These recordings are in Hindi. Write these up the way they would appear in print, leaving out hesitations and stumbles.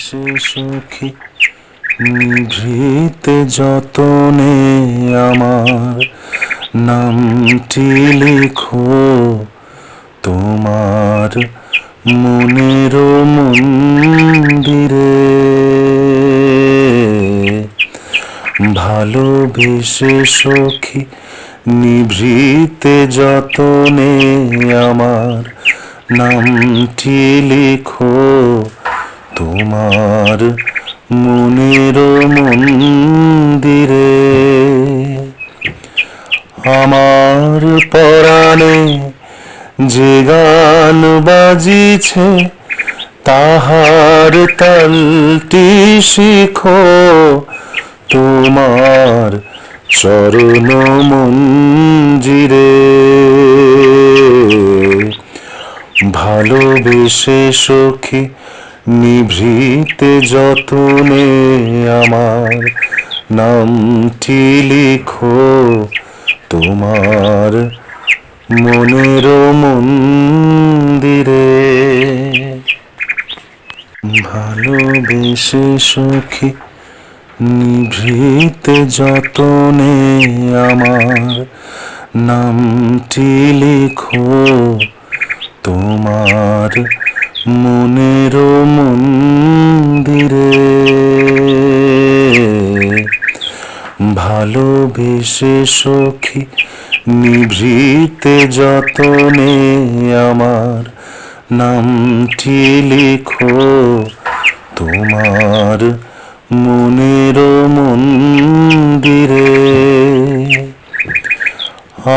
ভালোবেসে সখী নিভৃতে যতনে আমার নামটি লিখো তোমার মনের মন্দিরে। ভালোবেসে সখী নিভৃতে যতনে আমার নামটি লিখো তোমার মনের মন্দিরে। আমার পরাণে যে গান বাজিছে তাহার তালটি শিখো তোমার চরণ মঞ্জিরে। ভালোবেসে সখী নিভৃতে যতনে আমার নামটি লিখো তোমার মনের মন্দিরে। ভালোবেসে সখী নিভৃতে যতনে আমার নামটি লিখো তোমার মনের মন্দিরে। ভালোবেসে সখী নিভৃতে যতনে আমার নামটি লিখো তোমার মনের মন্দিরে।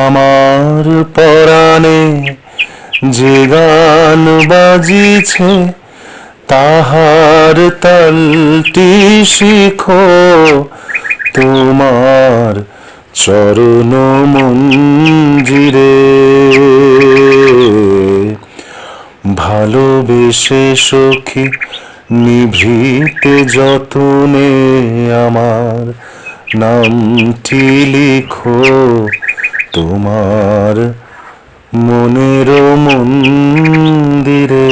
আমার পরাণে যে গান বাজিছে তাহার তালটি শিখো তোমার চরণ মঞ্জিরে। ভালোবেসে সখী নিভৃতে যতনে আমার নামটি লিখো তোমার মনের মন্দিরে।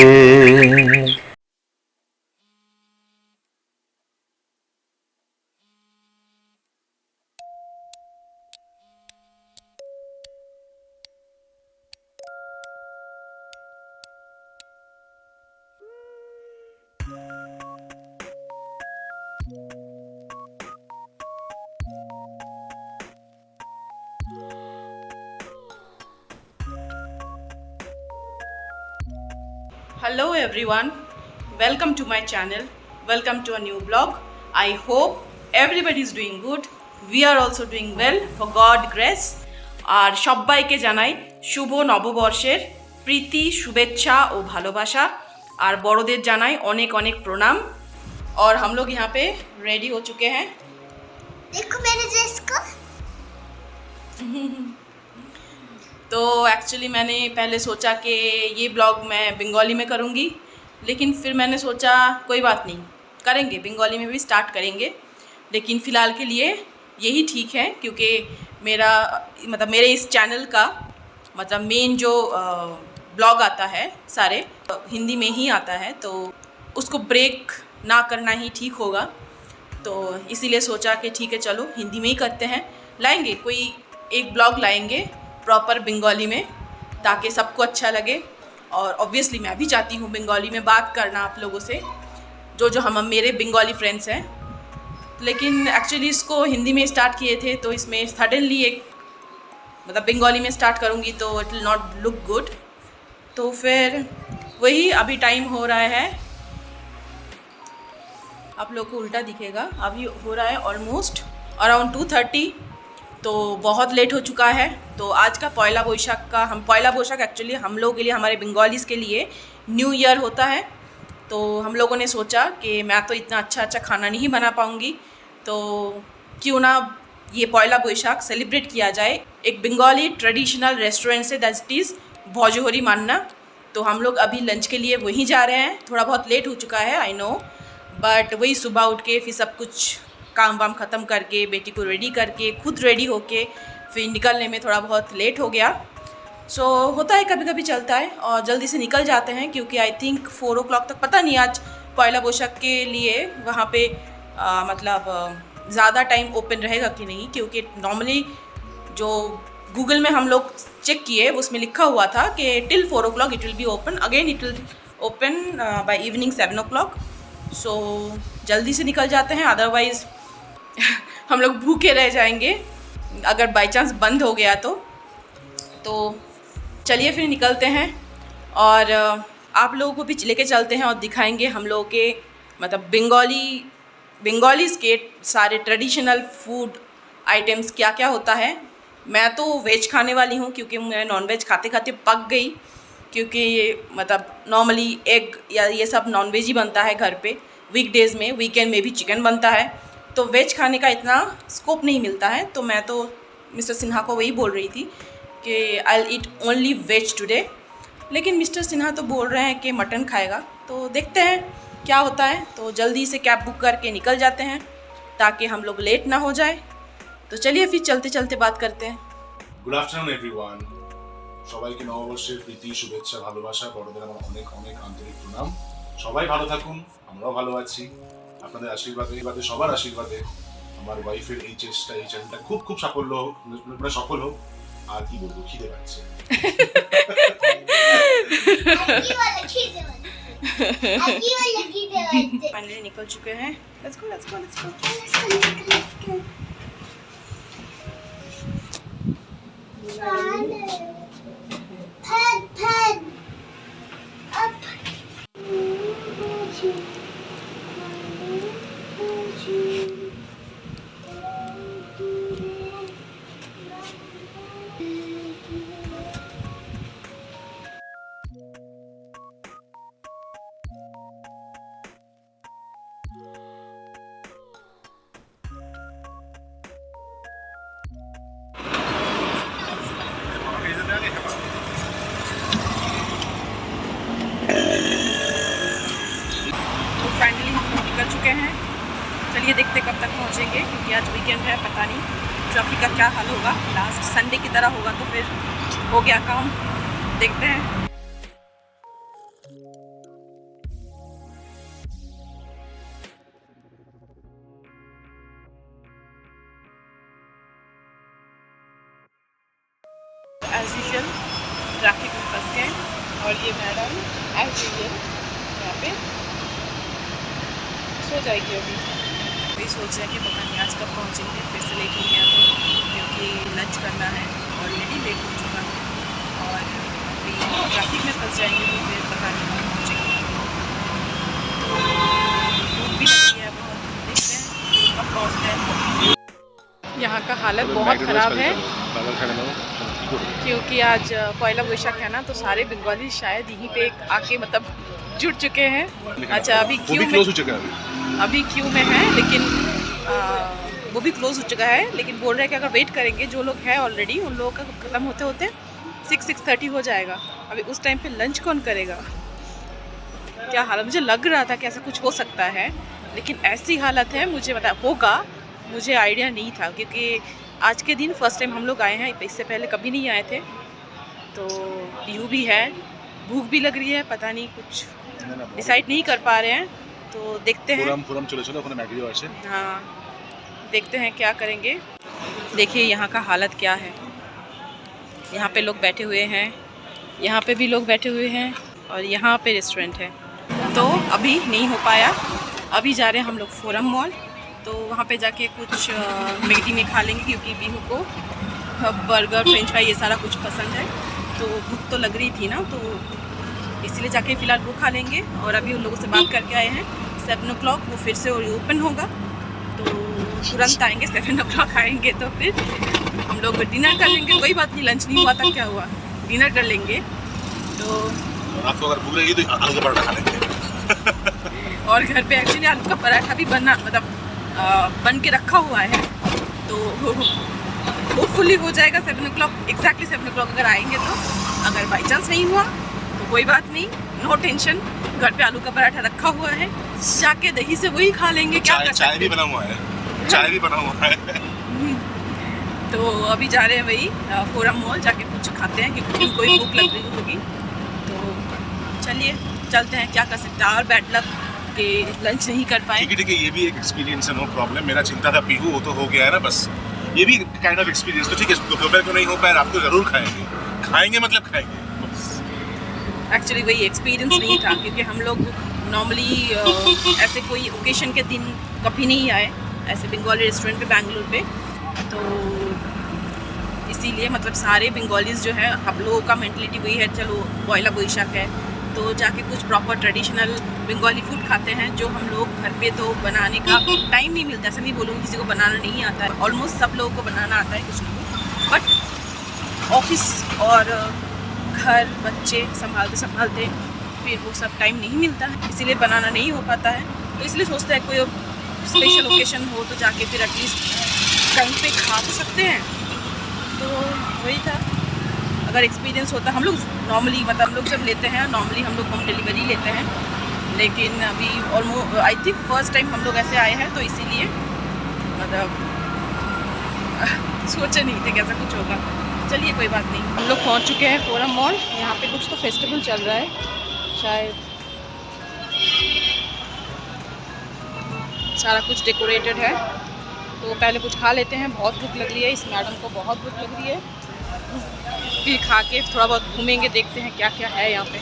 Hello everyone, welcome to my channel, welcome to a new vlog. I hope everybody is doing good. We are also doing well for God grace. আর সবাইকে জানাই শুভ নববর্ষের প্রীতি শুভেচ্ছা ও ভালোবাসা। আর বড়দের জানাই অনেক অনেক প্রণাম। और हम लोग यहाँ पे रेडी हो चुके हैं। देखो मेरे ड्रेस को। तो एक्चुअली मैंने पहले सोचा कि ये ब्लॉग मैं बंगाली में करूँगी, लेकिन फिर मैंने सोचा कोई बात नहीं, करेंगे बंगाली में भी स्टार्ट करेंगे, लेकिन फ़िलहाल के लिए यही ठीक है क्योंकि मेरा मतलब मेरे इस चैनल का मतलब मेन जो ब्लॉग आता है सारे हिंदी में ही आता है, तो उसको ब्रेक ना करना ही ठीक होगा। तो इसीलिए सोचा कि ठीक है चलो हिंदी में ही करते हैं, लाएंगे कोई एक ब्लॉग लाएंगे प्रॉपर बंगाली में ताकि सबको अच्छा लगे। और ऑब्वियसली मैं भी चाहती हूँ बंगाली में बात करना आप लोगों से, जो हम मेरे बंगाली फ्रेंड्स हैं। लेकिन एक्चुअली इसको हिंदी में स्टार्ट किए थे, तो इसमें सडनली एक मतलब बंगाली में स्टार्ट करूँगी तो it will not look good. तो फिर वही अभी टाइम हो रहा है, आप लोग को उल्टा दिखेगा, अभी हो रहा है ऑलमोस्ट अराउंड 2:30, तो बहुत लेट हो चुका है। तो आज का पहला बोईशाख का पहला बोईशाख एक्चुअली हम लोगों के लिए, हमारे बंगालीज़ के लिए न्यू ईयर होता है। तो हम लोगों ने सोचा कि मैं तो इतना अच्छा अच्छा खाना नहीं बना पाऊँगी, तो क्यों ना ये पहला बोईशाख सेलिब्रेट किया जाए एक बंगाली ट्रेडिशनल रेस्टोरेंट से, दैट इज़ भोजोहोरी मान्ना। तो हम लोग अभी लंच के लिए वहीं जा रहे हैं। थोड़ा बहुत लेट हो चुका है आई नो, बट वही सुबह उठ के फिर सब कुछ काम वाम ख़त्म करके बेटी को रेडी करके खुद रेडी होके फिर निकलने में थोड़ा बहुत लेट हो गया। सो होता है, कभी कभी चलता है और जल्दी से निकल जाते हैं क्योंकि आई थिंक 4 o'clock तक, पता नहीं आज पहला बोशक के लिए वहाँ पे मतलब ज़्यादा टाइम ओपन रहेगा कि नहीं, क्योंकि नॉर्मली जो गूगल में हम लोग चेक किए उसमें लिखा हुआ था कि till 4 o'clock it will be open, again it will open by evening 7 o'clock। सो जल्दी से निकल जाते हैं, अदरवाइज़ हम लोग भूखे रह जाएंगे अगर बाई चांस बंद हो गया तो चलिए फिर निकलते हैं और आप लोगों को भी लेके चलते हैं और दिखाएंगे हम लोगों के मतलब बंगालीज़ के सारे ट्रेडिशनल फूड आइटम्स क्या क्या होता है। मैं तो वेज खाने वाली हूँ क्योंकि मैं नॉनवेज खाते खाते पक गई, क्योंकि मतलब नॉर्मली एग या ये सब नॉनवेज ही बनता है घर पे वीकडेज़ में, वीकेंड में भी चिकन बनता है, तो वेज खाने का इतना स्कोप नहीं मिलता है। तो मैं तो मिस्टर सिन्हा को वही बोल रही थी कि I will eat only veg today, लेकिन मिस्टर सिन्हा तो बोल रहे हैं कि मटन खाएगा, तो देखते हैं क्या होता है। तो जल्दी से कैब बुक करके निकल जाते हैं ताकि हम लोग लेट ना हो जाए। तो चलिए फिर चलते चलते बात करते हैं। गुड आफ्टरनुन एवरीवन, সবাইকে নববর্ষের প্রীতি শুভেচ্ছা ভালোবাসা, বড়দের আমার অনেক অনেক আন্তরিক প্রণাম। সবাই ভালো থাকুন, আমরাও ভালো আছি। আপনাদের আশীর্বাদে সবার আশীর্বাদে আমার ওয়াইফের এই চেষ্টা, এই চ্যানেলটা খুব খুব সাফল্য হোক, মানে সফল হোক। আর কি বলবো, খিদে পাচ্ছে। फाइनली निकल चुके हैं। Let's go let's go let's go. Finally निकल चुके हैं। चलिए देखते कब तक पहुंचेंगे, क्योंकि आज वीकेंड है, पता नहीं ट्रैफिक का क्या हाल होगा। लास्ट संडे की तरह होगा तो फिर हो गया काम, देखते हैं। एज यूजुअल ट्रैफिक में फंस गए और ये मैडम एज यूजुअल यहाँ पे सो जाएगी। अभी सोच रहे हैं कि पता नहीं आज कब पहुँचेंगे, फिर से लेट हो गया तो, क्योंकि लंच करना है, ऑलरेडी लेट हो चुका है और अभी ट्रैफिक में फंस जाएंगे तो फिर पता नहीं कब पहुँचेंगे। तो भूख भी लगी है बहुत, देखते हैं कब पहुँचते हैं। यहाँ का हालत बहुत ख़राब है क्योंकि आज पहला वैशाख है ना, तो सारे बंगाली शायद यहीं पे आके मतलब जुट चुके हैं। अच्छा अभी क्यू में है, लेकिन वो भी क्लोज हो चुका है, लेकिन बोल रहे हैं कि अगर वेट करेंगे जो लोग हैं ऑलरेडी उन लोगों का ख़त्म होते होते 6-6:30 हो जाएगा। अभी उस टाइम पे लंच कौन करेगा, क्या हालत। मुझे लग रहा था कि ऐसा कुछ हो सकता है, लेकिन ऐसी हालत है, मुझे होगा, मुझे आइडिया नहीं था, क्योंकि आज के दिन फर्स्ट टाइम हम लोग आए हैं, इससे पहले कभी नहीं आए थे। तो व्यू भी है, भूख भी लग रही है, पता नहीं कुछ डिसाइड नहीं कर पा रहे हैं, तो देखते हैं। हाँ देखते हैं क्या करेंगे। देखिए यहाँ का हालत क्या है, यहाँ पे लोग बैठे हुए हैं, यहाँ पे भी लोग बैठे हुए हैं और यहाँ पे रेस्टोरेंट है। तो अभी नहीं हो पाया, अभी जा रहे हैं हम लोग फोरम मॉल, तो वहाँ पे जाके कुछ मैगी में खा लेंगे, क्योंकि बीहू को बर्गर फ्रेंच फ्राई ये सारा कुछ पसंद है। तो भूख तो लग रही थी ना, तो इसलिए जाके फ़िलहाल वो खा लेंगे। और अभी उन लोगों से बात करके आए हैं, 7 o'clock वो फिर से ओपन होगा, तो तुरंत आएंगे। 7 o'clock आएंगे तो फिर हम लोग डिनर कर लेंगे। कोई बात नहीं, लंच नहीं हुआ था, क्या हुआ, डिनर कर लेंगे। तो आपको अगर भूख लगी तो आलू का पराठा खा लेंगे। और घर पे एक्चुअली आलू का पराठा भी बन के रखा हुआ है, तो होपफुली हो जाएगा 7 o'clock, एग्जैक्टली 7 o'clock अगर आएंगे तो। अगर बाई चांस नहीं हुआ तो कोई बात नहीं, नो टेंशन, घर पे आलू का पराठा रखा हुआ है, जाके दही से वही खा लेंगे। क्या कर सकते हैं, चाय भी बना हुआ है, चाय भी बना हुआ है। तो अभी जा रहे हैं वही फोरम मॉल, जाके कुछ खाते हैं, क्योंकि उनको भूख लग रही होगी। तो चलिए चलते हैं, क्या कर सकते हैं। और बैड लक के लंच नहीं कर पाए। ठीक है, ये भी एक एक्सपीरियंस है, नो प्रॉब्लम। मेरा चिंता था पीहू, वो तो हो गया है ना, बस ये भी काइंड ऑफ एक्सपीरियंस। तो ठीक है, दोपहर को नहीं हो पाया, रात को जरूर खाएंगे मतलब खाएंगे। एक्चुअली वही एक्सपीरियंस नहीं था, क्योंकि हम लोग नॉर्मली ऐसे कोई ओकेशन के दिन कभी नहीं आए ऐसे बंगाली रेस्टोरेंट पे बैंगलोर पे, तो इसीलिए मतलब सारे बंगालीज जो है, आप लोगों का मेंटलिटी वही है, चलो पॉयला बोईशाख है तो जाके कुछ प्रॉपर ट्रेडिशनल बंगाली फूड खाते हैं, जो हम लोग घर पे तो बनाने का टाइम नहीं मिलता। ऐसा नहीं बोलूँगी किसी को बनाना नहीं आता है, ऑलमोस्ट सब लोगों को बनाना आता है कुछ ना कुछ, बट ऑफिस और घर बच्चे संभालते फिर वो सब टाइम नहीं मिलता है, इसीलिए बनाना नहीं हो पाता है। तो इसलिए सोचते हैं कोई स्पेशल ओकेशन हो तो जाके फिर एटलीस्ट कहीं पे खा तो सकते हैं। तो वही था, अगर एक्सपीरियंस होता, हम लोग नॉर्मली मतलब हम लोग जब लेते हैं नॉर्मली हम लोग होम डिलीवरी लेते हैं, लेकिन अभी almost I think first time हम लोग ऐसे आए हैं, तो इसीलिए मतलब सोचे नहीं थे कैसा कुछ होगा। चलिए कोई बात नहीं। हम लोग पहुंच चुके हैं फोरम मॉल। यहाँ पे कुछ तो फेस्टिवल चल रहा है शायद, सारा कुछ डेकोरेटेड है। तो पहले कुछ खा लेते हैं, बहुत भूख लग रही है, इस मैडम को बहुत भूख लग रही है। फिर खा के थोड़ा बहुत घूमेंगे, देखते हैं क्या क्या है यहाँ पे।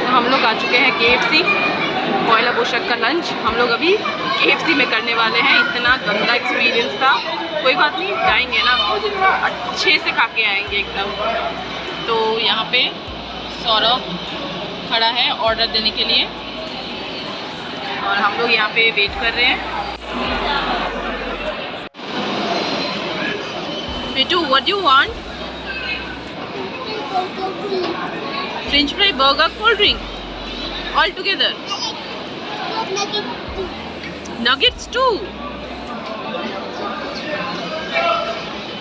हम लोग आ चुके हैं KFC, पॉयला बोईशाख का लंच हम लोग अभी KFC में करने वाले हैं। इतना गंदा एक्सपीरियंस था, कोई बात नहीं, जाएंगे ना, अच्छे से खा के आएंगे एकदम। तो यहाँ पे सौरभ खड़ा है ऑर्डर देने के लिए और हम लोग यहाँ पे वेट कर रहे हैं। बेटू, what do you want? French fry, burger, cold drink, all together. Nuggets too.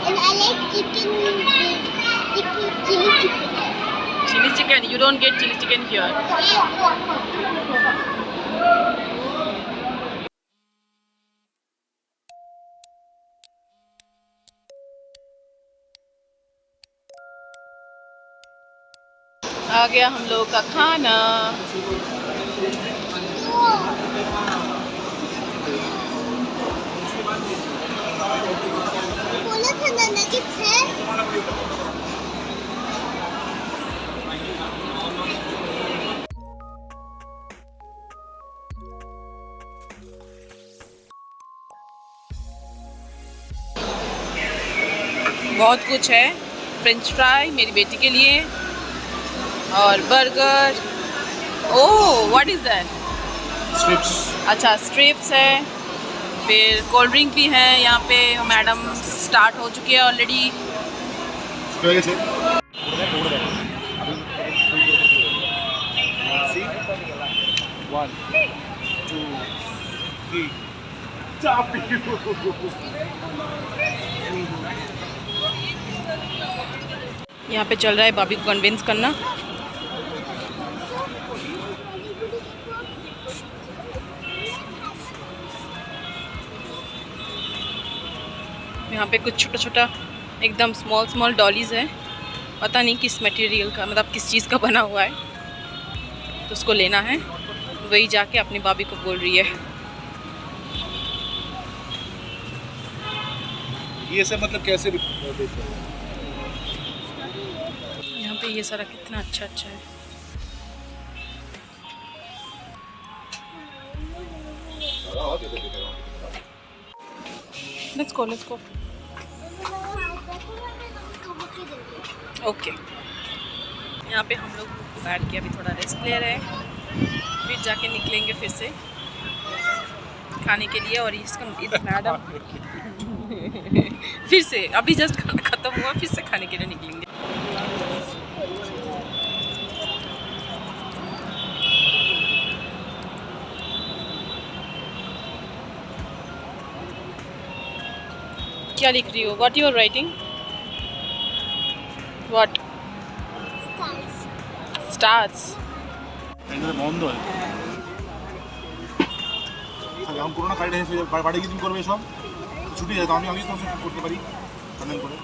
And I like chicken, chili chicken. Chili chicken, you don't get chili chicken here. आ गया हम लोगों का खाना। बोला था ना नगेट्स है। बहुत कुछ है, फ्रेंच फ्राई मेरी बेटी के लिए और burger. Oh, what is that? Strips. अच्छा, स्ट्रिप्स है, फिर कोल्ड ड्रिंक भी है। यहाँ पे मैडम स्टार्ट हो चुकी है ऑलरेडी। यहाँ पे चल रहा है भाभी को कन्विंस करना। यहाँ पे कुछ छोटा छोटा एकदम स्मॉल डॉलीज है, पता नहीं किस मटेरियल का, मतलब किस चीज़ का बना हुआ है, तो उसको लेना है। वही जाके अपनी भाभी को बोल रही है। ये सब मतलब कैसे यहाँ पे ये सारा कितना अच्छा है। Let's go okay. यहाँ पे हम लोग बैठ के अभी थोड़ा रेस्ट ले रहे हैं, फिर जाके निकलेंगे फिर से खाने के लिए। और इसका मैडम फिर से अभी जस्ट खाना खत्म हुआ, फिर से खाने के लिए निकलेंगे। क्या लिख रही हो? What you are writing? What? Stars. বন্ধ হয় এখন করোনা কার্ড এসে বাড়ি গিয়ে তুমি করবে সব ছুটি যায়, তো আমি আগে তোমার সাথে করতে পারি অনলাইন করে।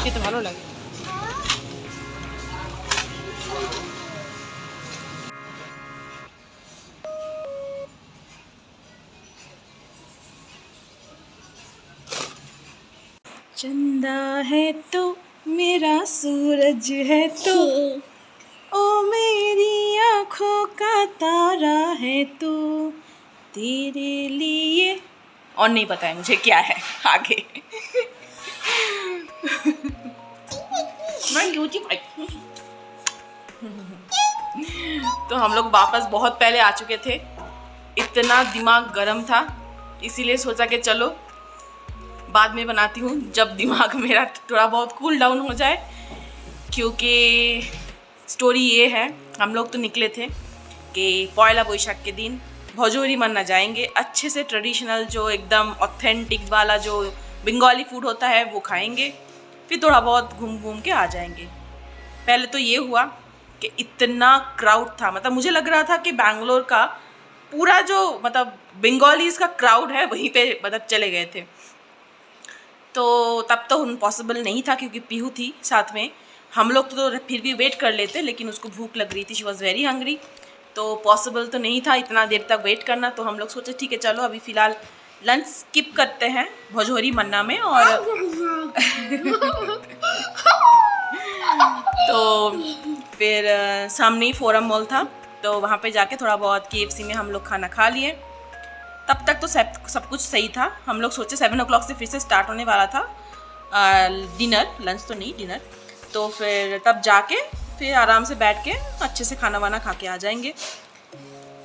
খেতে ভালো লাগে। चंदा है तो मेरा सूरज है तो ओ मेरी आँखों का तारा है तो तेरे लिए, और नहीं पता है मुझे क्या है आगे। तो हम लोग वापस बहुत पहले आ चुके थे, इतना दिमाग गर्म था, इसीलिए सोचा कि चलो बाद में बनाती हूँ जब दिमाग मेरा थोड़ा बहुत कूल डाउन हो जाए। क्योंकि स्टोरी ये है, हम लोग तो निकले थे कि पयला बैशाख के दिन भजोरी मन्ना जाएंगे, अच्छे से ट्रेडिशनल जो एकदम ऑथेंटिक वाला जो बंगाली फूड होता है वो खाएंगे, फिर थोड़ा बहुत घूम घूम के आ जाएंगे। पहले तो ये हुआ कि इतना क्राउड था, मतलब मुझे लग रहा था कि बैंगलोर का पूरा जो मतलब बंगालीज का क्राउड है वहीं पे मतलब चले गए थे। तो तब तो पॉसिबल नहीं था क्योंकि पीहू थी साथ में, हम लोग तो फिर भी वेट कर लेते, लेकिन उसको भूख लग रही थी, शी वॉज़ वेरी हंग्री, तो पॉसिबल तो नहीं था इतना देर तक वेट करना। तो हम लोग सोचे ठीक है चलो अभी फ़िलहाल लंच स्किप करते हैं भजोरी मन्ना में। और तो फिर सामने ही फोरम मॉल था, तो वहाँ पे जाके थोड़ा बहुत KFC में हम लोग खाना खा लिए। तब तक तो सब कुछ सही था। हम लोग सोचे 7 o'clock से फिर से स्टार्ट होने वाला था डिनर, लंच तो नहीं डिनर। तो फिर तब जाके फिर आराम से बैठ के अच्छे से खाना वाना खा के आ जाएंगे।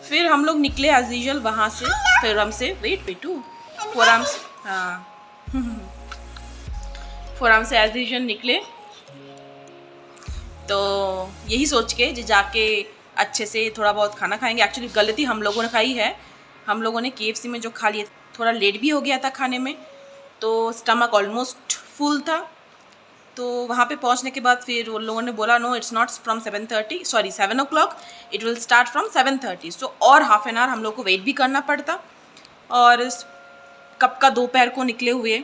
फिर हम लोग निकले एज यूजुअल वहाँ से, फिर हमसे वेट बेटू फोरम से, हाँ फोरम से एज यूजुअल निकले। तो यही सोच के जाके अच्छे से थोड़ा बहुत खाना खाएंगे। एक्चुअली गलती हम लोगों ने खाई है, हम लोगों ने KFC में जो खा लिया, थोड़ा लेट भी हो गया था खाने में, तो स्टमक ऑलमोस्ट फुल था। तो वहाँ पे पहुँचने के बाद फिर उन लोगों ने बोला no it's not from 7 o'clock, it will start from 7:30। So और हाफ एन आवर हम लोग को वेट भी करना पड़ता, और कब का दोपहर को निकले हुए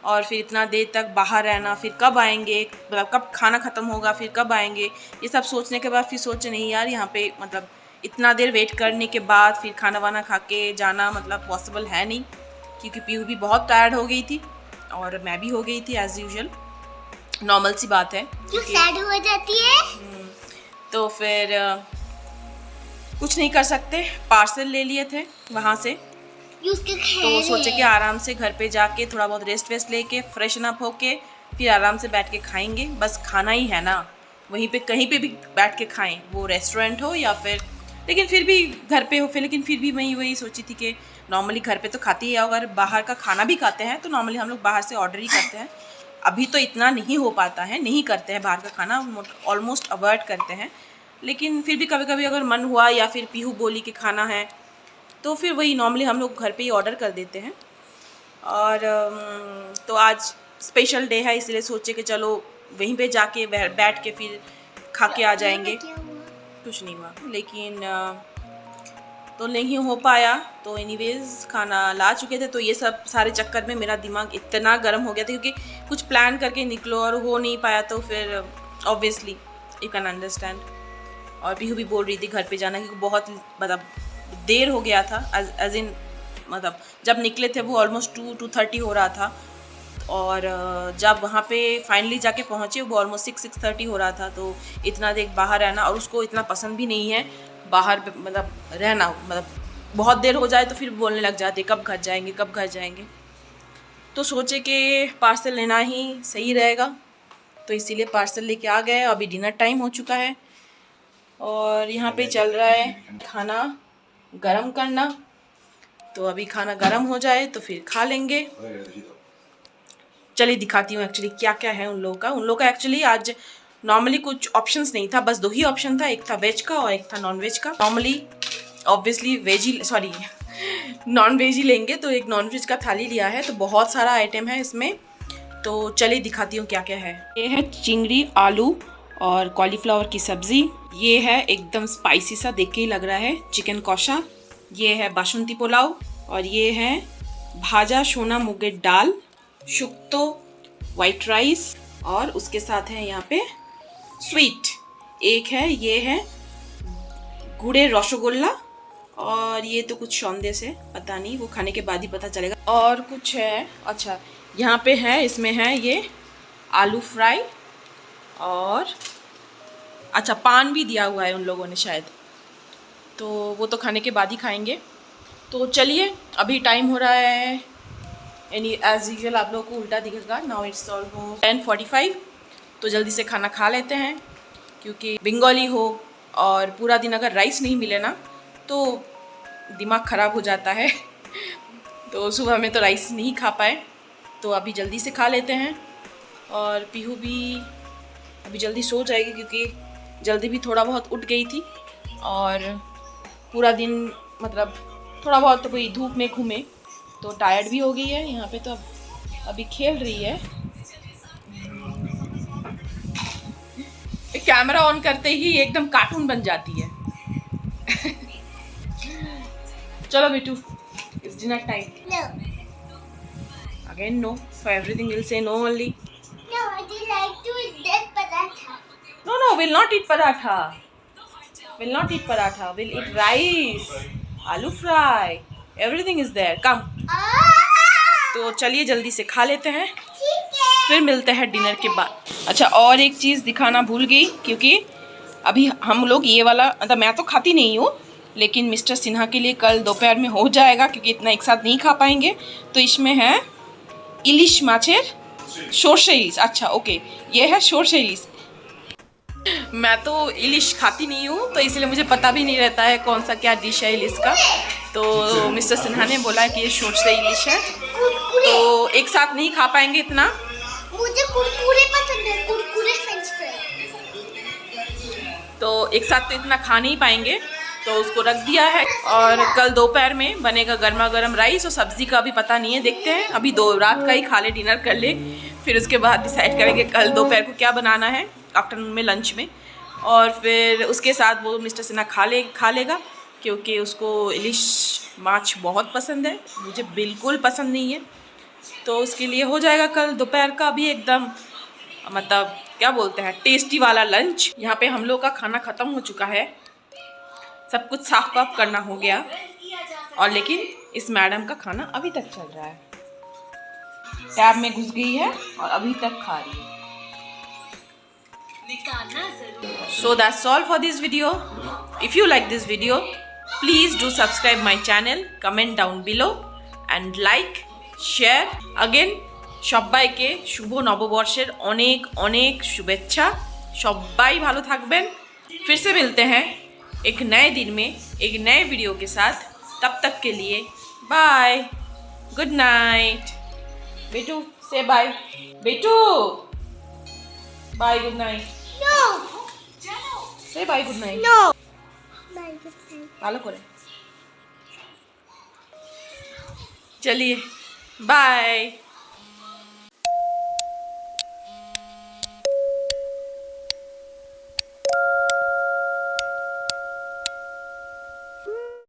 और फिर इतना देर तक बाहर रहना, फिर कब आएंगे, मतलब कब खाना ख़त्म होगा, फिर कब आएंगे, ये सब सोचने के बाद फिर सोचे नहीं यार यहाँ पे मतलब इतना देर वेट करने के बाद फिर खाना वाना खा के जाना मतलब पॉसिबल है नहीं, क्योंकि पीहू भी बहुत टायर्ड हो गई थी और मैं भी हो गई थी एज़ यूजुअल, नॉर्मल सी बात है। क्यों सैड हो जाती है? तो फिर कुछ नहीं कर सकते, पार्सल ले लिए थे वहाँ से, तो सोचे कि आराम से घर पे जाके थोड़ा बहुत रेस्ट वेस्ट लेके फ्रेशन अप होके फिर आराम से बैठ के खाएंगे। बस खाना ही है ना, वहीं पे कहीं पे भी बैठ के खाएं, वो रेस्टोरेंट हो या फिर लेकिन फिर भी घर पे हो फिर, लेकिन फिर भी मैं वही सोची थी कि नॉर्मली घर पे तो खाती ही है, अगर बाहर का खाना भी खाते हैं तो नॉर्मली हम लोग बाहर से ऑर्डर ही करते हैं। अभी तो इतना नहीं हो पाता है, नहीं करते हैं बाहर का खाना, ऑलमोस्ट अवॉइड करते हैं, लेकिन फिर भी कभी कभी अगर मन हुआ या फिर पीहू बोली कि खाना है तो फिर वही नॉर्मली हम लोग घर पे ही ऑर्डर कर देते हैं। और तो आज स्पेशल डे है, इसलिए सोचे कि चलो वहीं पे जाके बैठ के फिर खा के आ जाएंगे। कुछ नहीं हुआ, लेकिन तो नहीं हो पाया। तो एनीवेज खाना ला चुके थे, तो ये सब सारे चक्कर में मेरा दिमाग इतना गर्म हो गया था, क्योंकि कुछ प्लान करके निकलो और हो नहीं पाया, तो फिर ऑब्वियसली यू कैन अंडरस्टैंड। और पीहू भी बोल रही थी घर पे जाना, क्योंकि बहुत मतलब देर हो गया था, एज इन मतलब जब निकले थे वो ऑलमोस्ट 2:30 हो रहा था, और जब वहाँ पे फाइनली जाके पहुँचे वो ऑलमोस्ट 6:30 हो रहा था। तो इतना देर बाहर रहना, और उसको इतना पसंद भी नहीं है बाहर मतलब रहना, मतलब बहुत देर हो जाए तो फिर बोलने लग जाते कब घर जाएंगे कब घर जाएंगे। तो सोचे कि पार्सल लेना ही सही रहेगा, तो इसीलिए पार्सल लेके आ गए। अभी डिनर टाइम हो चुका है और यहाँ पे चल रहा है खाना गरम करना। तो अभी खाना गरम हो जाए तो फिर खा लेंगे। चलिए दिखाती हूँ एक्चुअली क्या क्या है उन लोगों का। एक्चुअली आज नॉर्मली कुछ ऑप्शंस नहीं था, बस 2 ही ऑप्शन था, एक था वेज का और एक था नॉन वेज का। नॉर्मली ऑब्वियसली नॉन वेज ही लेंगे, तो एक नॉन वेज का थाली लिया है। तो बहुत सारा आइटम है इसमें, तो चलिए दिखाती हूँ क्या क्या है। ये है चिंगड़ी, आलू और कॉलीफ्लावर की सब्ज़ी। ये है एकदम स्पाइसी सा, देख के ही लग रहा है, चिकन कौशा। ये है बासुंती पुलाव, और ये है भाजा सोना मुगेर दाल, शुक्तो वाइट राइस, और उसके साथ है यहाँ पे स्वीट। एक है, ये है गुड़े रसगुल्ला, और ये तो कुछ सौंदेश है, पता नहीं, वो खाने के बाद ही पता चलेगा। और कुछ है, अच्छा यहाँ पे है, इसमें है ये आलू फ्राई, और अच्छा पान भी दिया हुआ है उन लोगों ने शायद, तो वो तो खाने के बाद ही खाएंगे। तो चलिए अभी टाइम हो रहा है, यानी एज यूजुअल आप लोगों को उल्टा दिखेगा। नाउ इट्स ऑलमोस्ट 10:45, तो जल्दी से खाना खा लेते हैं, क्योंकि बंगाली हो और पूरा दिन अगर राइस नहीं मिले ना तो दिमाग ख़राब हो जाता है। तो सुबह में तो राइस नहीं खा पाए, तो अभी जल्दी से खा लेते हैं। और पीहू भी अभी जल्दी सो जाएगी, क्योंकि जल्दी भी थोड़ा बहुत उठ गई थी, और पूरा दिन मतलब थोड़ा बहुत तो कोई धूप में घूमे तो टायर्ड भी हो गई है। यहाँ पे तो अभी खेल रही है। कैमरा ऑन करते ही एकदम कार्टून बन जाती है। चलो Bittu, it's dinner time. No. Again no, for everything we'll say no only. No, I would like to eat that paratha. No, we'll not eat paratha. We'll not eat paratha. We'll eat rice, aloo fry. Everything is there. Come. तो चलिए जल्दी से खा लेते हैं, फिर मिलते हैं डिनर के बाद। अच्छा, और एक चीज़ दिखाना भूल गई, क्योंकि अभी हम लोग ये वाला, मतलब मैं तो खाती नहीं हूँ, लेकिन मिस्टर सिन्हा के लिए कल दोपहर में हो जाएगा, क्योंकि इतना एक साथ नहीं खा पाएंगे। तो इसमें है इलिश माछेर সরষে ইলিশ। अच्छा ओके, ये है সরষে इलिश। मैं तो इलिश खाती नहीं हूँ, तो इसलिए मुझे पता भी नहीं रहता है कौन सा क्या डिश है इलिश का। तो मिस्टर सिन्हा ने बोला कि ये सरषे इलिश है, तो एक साथ नहीं खा पाएंगे इतना। मुझे कुरकुरे पसंद है, कुरकुरे फ्रेंच फ्राई। तो एक साथ तो इतना खा नहीं पाएंगे, तो उसको रख दिया है। और कल दोपहर में बनेगा गर्मा गर्म राइस, और सब्ज़ी का अभी पता नहीं है, देखते हैं। अभी रात का ही खा ले, डिनर कर ले, फिर उसके बाद डिसाइड करेंगे कल दोपहर को क्या बनाना है, आफ्टरनून में लंच में। और फिर उसके साथ वो मिस्टर सिन्हा खा लेगा, क्योंकि उसको इलिश माछ बहुत पसंद है, मुझे बिल्कुल पसंद नहीं है। तो उसके लिए हो जाएगा कल दोपहर का भी एकदम, मतलब क्या बोलते हैं, टेस्टी वाला लंच। यहाँ पे हम लोग का खाना ख़त्म हो चुका है, सब कुछ साफ वाफ करना हो गया, और लेकिन इस मैडम का खाना अभी तक चल रहा है, टैब में घुस गई है और अभी तक खा रही है। So that's all for this video. If you like this video, please do subscribe my channel, comment down below and like, share. Again, সবাইকে শুভ নববর্ষের অনেক অনেক শুভেচ্ছা। সবাই ভালো থাকবেন। फिर से मिलते हैं एक नए दिन में एक नए वीडियो के साथ। तब तक के लिए बाय, गुड नाइट। बेटू से बाय, बेटू bye, good night. No. Say bye, good night. No. Bye. Good night. ভালো করে चलिए बाय।